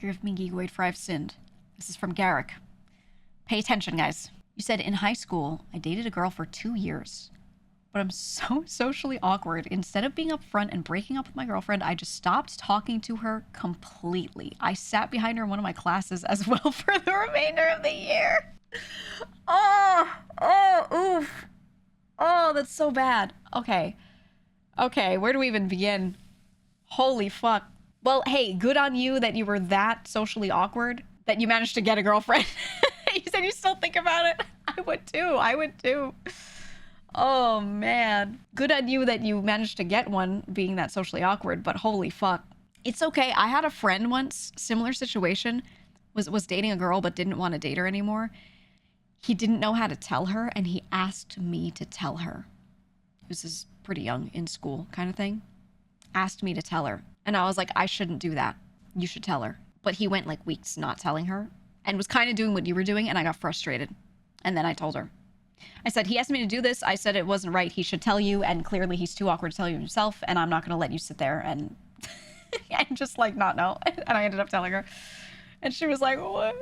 Forgive me, Geegoid, for I've sinned. This is from Garek. Pay attention, guys. You said, in high school, I dated a girl for 2 years. But I'm so socially awkward. Instead of being upfront and breaking up with my girlfriend, I just stopped talking to her completely. I sat behind her in one of my classes as well for the remainder of the year. Oof. Oh, that's so bad. Okay, where do we even begin? Holy fuck. Well, hey, good on you that you were that socially awkward that you managed to get a girlfriend. You said you still think about it. I would too. Oh, man. Good on you that you managed to get one being that socially awkward, but holy fuck. It's okay. I had a friend once, similar situation, was dating a girl but didn't want to date her anymore. He didn't know how to tell her, and he asked me to tell her. This is pretty young, in school kind of thing. Asked me to tell her. And I was like, I shouldn't do that. You should tell her. But he went like weeks not telling her and was kind of doing what you were doing, and I got frustrated. And then I told her. I said, he asked me to do this. I said it wasn't right. He should tell you, and clearly he's too awkward to tell you himself, and I'm not going to let you sit there and, and just like not know. And I ended up telling her. And she was like, what?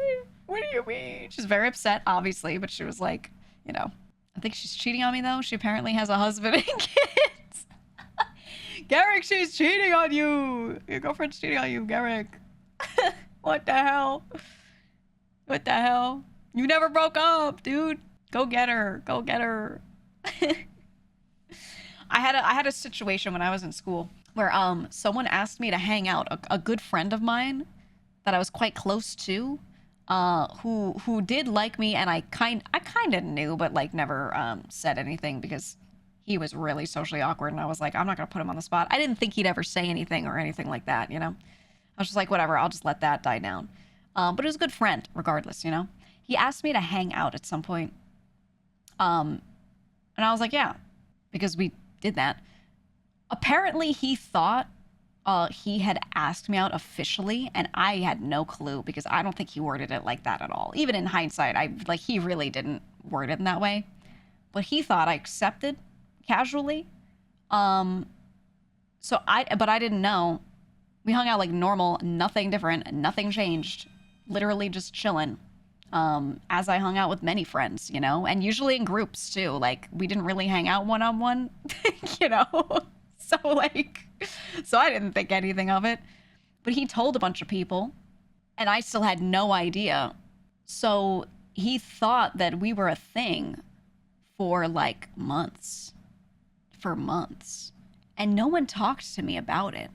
What do you mean? She's very upset, obviously, but she was like, you know, I think she's cheating on me, though. She apparently has a husband and kids. Garek, she's cheating on you. Your girlfriend's cheating on you, Garek. What the hell? What the hell? You never broke up, dude. Go get her. Go get her. I had a situation when I was in school where someone asked me to hang out. A good friend of mine that I was quite close to, who did like me, and I kind of knew, but like never said anything because he was really socially awkward, and I was like, I'm not gonna put him on the spot. I didn't think he'd ever say anything or anything like that, you know. I was just like, whatever, I'll just let that die down. But it was a good friend, regardless, you know. He asked me to hang out at some point, and I was like, yeah, because we did that. Apparently, he thought he had asked me out officially, and I had no clue because I don't think he worded it like that at all. Even in hindsight, he really didn't word it in that way. But he thought I accepted casually. But I didn't know. We hung out like normal, nothing different, nothing changed. Literally just chilling. As I hung out with many friends, you know, and usually in groups too. Like, we didn't really hang out one-on-one, you know. So I didn't think anything of it. But he told a bunch of people, and I still had no idea. So he thought that we were a thing for like months. For months. And no one talked to me about it,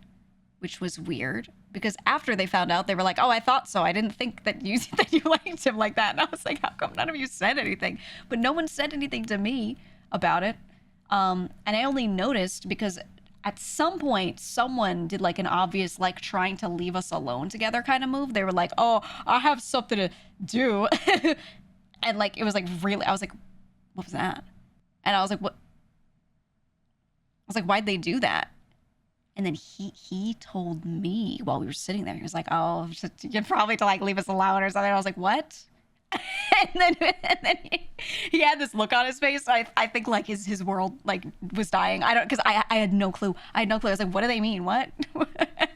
which was weird. Because after they found out, they were like, oh, I thought so. I didn't think that you liked him like that. And I was like, how come none of you said anything? But no one said anything to me about it. And I only noticed because at some point, someone did like an obvious, like, trying to leave us alone together kind of move. They were like, oh, I have something to do. And like, it was like really, I was like, what was that? And I was like, what? I was like, why'd they do that? And then he told me while we were sitting there, he was like, oh, you're probably to like leave us alone or something. I was like, what? and then he had this look on his face. I think like his world like was dying. Because I had no clue. I was like, what do they mean? What?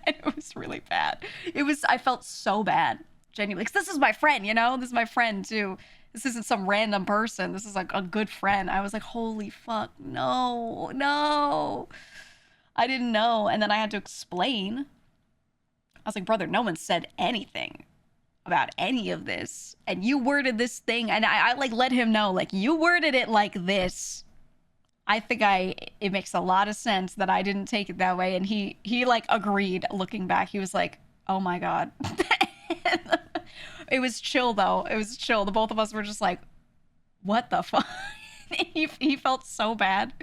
It was really bad. I felt so bad. Genuinely. Because this is my friend, you know? This is my friend too. This isn't some random person. This is like a good friend. I was like, holy fuck, no. I didn't know. And then I had to explain. I was like, brother, no one said anything about any of this. And you worded this thing. And I like let him know, like, you worded it like this. I think it makes a lot of sense that I didn't take it that way. And he like agreed looking back. He was like, oh my God. It was chill though. It was chill. The both of us were just like, what the fuck? He felt so bad,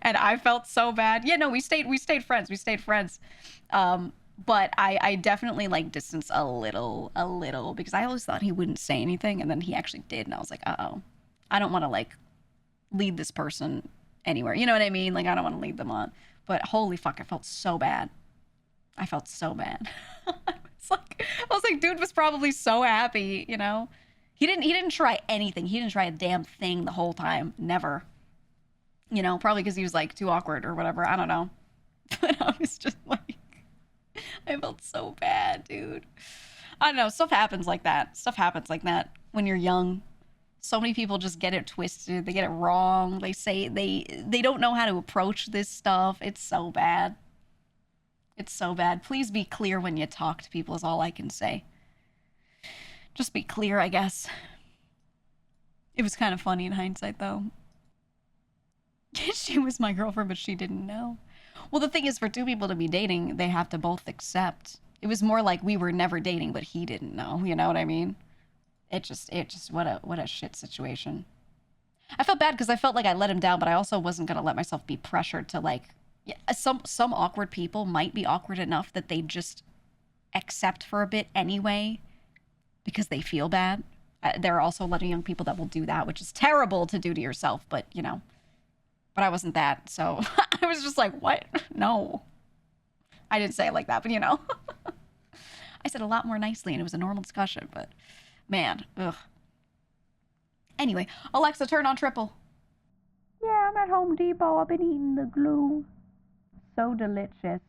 and I felt so bad. Yeah, no, we stayed friends. But I definitely like distanced a little because I always thought he wouldn't say anything, and then he actually did, and I was like, uh-oh, I don't want to like lead this person anywhere. You know what I mean? Like, I don't want to lead them on. But holy fuck, I felt so bad. I was like, dude was probably so happy, you know. He didn't try anything. He didn't try a damn thing the whole time. Never. You know, probably because he was like too awkward or whatever. I don't know. But I was just like, I felt so bad, dude. I don't know, stuff happens like that. Stuff happens like that when you're young. So many people just get it twisted. They get it wrong. They say they don't know how to approach this stuff. It's so bad. It's so bad. Please be clear when you talk to people is all I can say. Just be clear, I guess. It was kind of funny in hindsight, though. She was my girlfriend, but she didn't know. Well, the thing is, for two people to be dating, they have to both accept. It was more like we were never dating, but he didn't know. You know what I mean? It just, what a shit situation. I felt bad because I felt like I let him down, but I also wasn't gonna let myself be pressured to like. Yeah, some awkward people might be awkward enough that they just accept for a bit anyway because they feel bad. There are also a lot of young people that will do that, which is terrible to do to yourself, but you know. But I wasn't that, so I was just like, what? No. I didn't say it like that, but you know. I said a lot more nicely and it was a normal discussion, but man, ugh. Anyway, Alexa, turn on triple. Yeah, I'm at Home Depot. I've been eating the glue. So delicious.